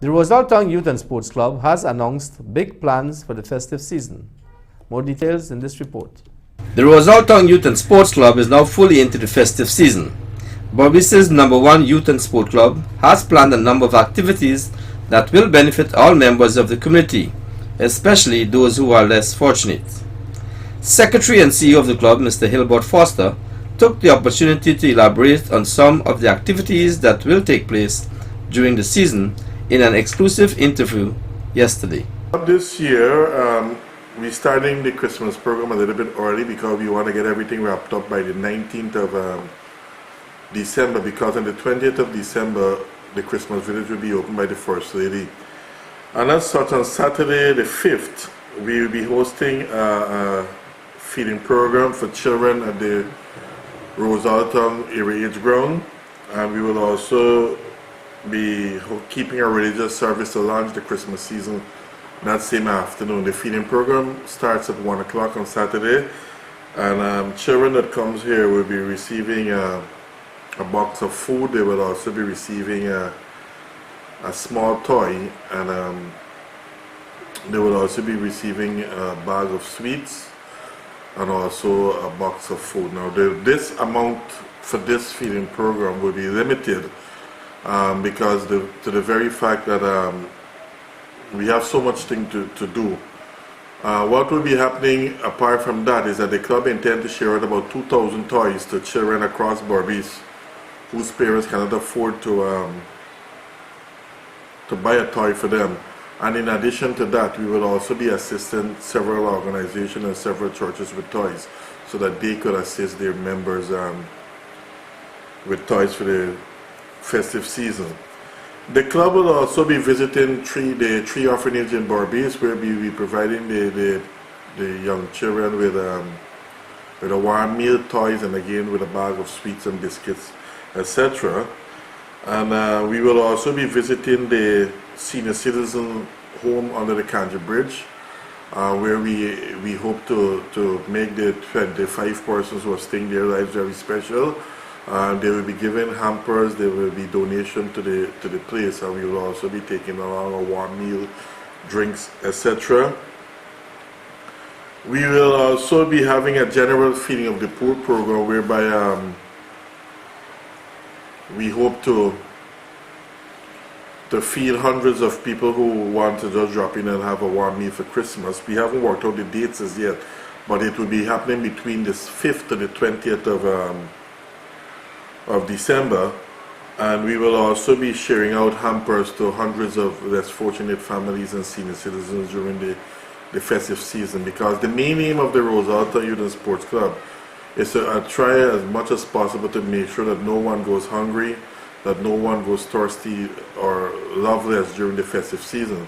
The Rosaltown Youth and Sports Club has announced big plans for the festive season. More details in this report. The Rosaltown Youth and Sports Club is now fully into the festive season. Berbice's #1 youth and sport club has planned a number of activities that will benefit all members of the community, especially those who are less fortunate. Secretary and CEO of the club, Mr. Hilbert Foster, took the opportunity to elaborate on some of the activities that will take place during the season in an exclusive interview yesterday. This year, we're starting the Christmas program a little bit early because we want to get everything wrapped up by the 19th of December, because on the 20th of December, the Christmas village will be opened by the First Lady. And as such, on Saturday the 5th, we will be hosting a feeding program for children at the Rosaltown area age ground, and we will also be keeping a religious service to launch the Christmas season that same afternoon. The feeding program starts at 1 o'clock on Saturday, and children that comes here will be receiving a box of food. They will also be receiving a small toy, and they will also be receiving a bag of sweets and also a box of food. Now this amount for this feeding program will be limited because to the very fact that we have so much thing to do. What will be happening apart from that is that the club intends to share out about 2,000 toys to children across Berbice whose parents cannot afford to buy a toy for them. And in addition to that, we will also be assisting several organizations and several churches with toys so that they could assist their members with toys for the festive season. The club will also be visiting the three orphanages in Berbice, where we will be providing the young children with a warm meal, toys, and again with a bag of sweets and biscuits, etc. And we will also be visiting the senior citizen home under the Kanji Bridge, where we hope to make the 25 persons who are staying their lives very special. They will be given hampers, there will be donation to the place, and we will also be taking along a warm meal, drinks, etc. We will also be having a general feeding of the poor program, whereby we hope to feed hundreds of people who want to just drop in and have a warm meal for Christmas. We haven't worked out the dates as yet, but it will be happening between the 5th to the 20th of December, and we will also be sharing out hampers to hundreds of less fortunate families and senior citizens during the festive season, because the main aim of the Rosaltown Youth and Sports Club is to try as much as possible to make sure that no one goes hungry, that no one goes thirsty or loveless during the festive season.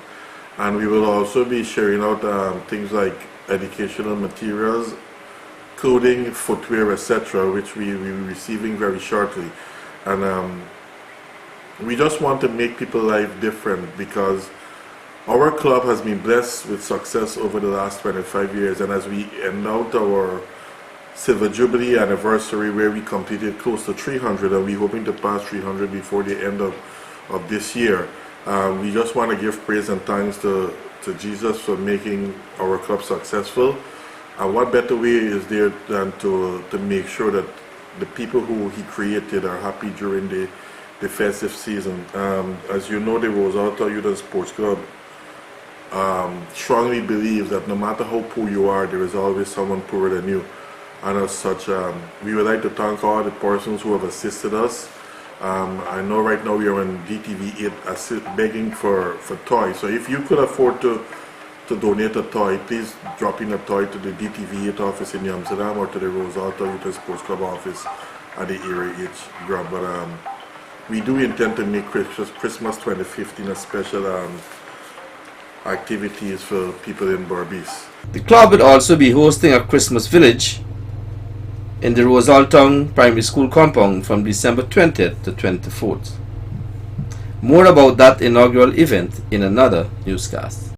And we will also be sharing out things like educational materials, clothing, footwear, etc., which we will be receiving very shortly. And we just want to make people's life different, because our club has been blessed with success over the last 25 years, and as we end out our Silver Jubilee anniversary, where we completed close to 300, and we're hoping to pass 300 before the end of this year, we just want to give praise and thanks to Jesus for making our club successful. And what better way is there than to make sure that the people who he created are happy during the festive season. As you know, the Rosaltown Youth and Sports Club strongly believes that no matter how poor you are, there is always someone poorer than you. And as such, we would like to thank all the persons who have assisted us. I know right now we are on DTV 8 begging for toys. So if you could afford to donate a toy, please drop in a toy to the DTV 8 office in Amsterdam or to the Rosaltown Youth and Sports Club office at the area H ground. But we do intend to make Christmas 2015 a special activities for people in Berbice. The club will also be hosting a Christmas village in the Rosaltown Primary School compound from December 20th to 24th. More about that inaugural event in another newscast.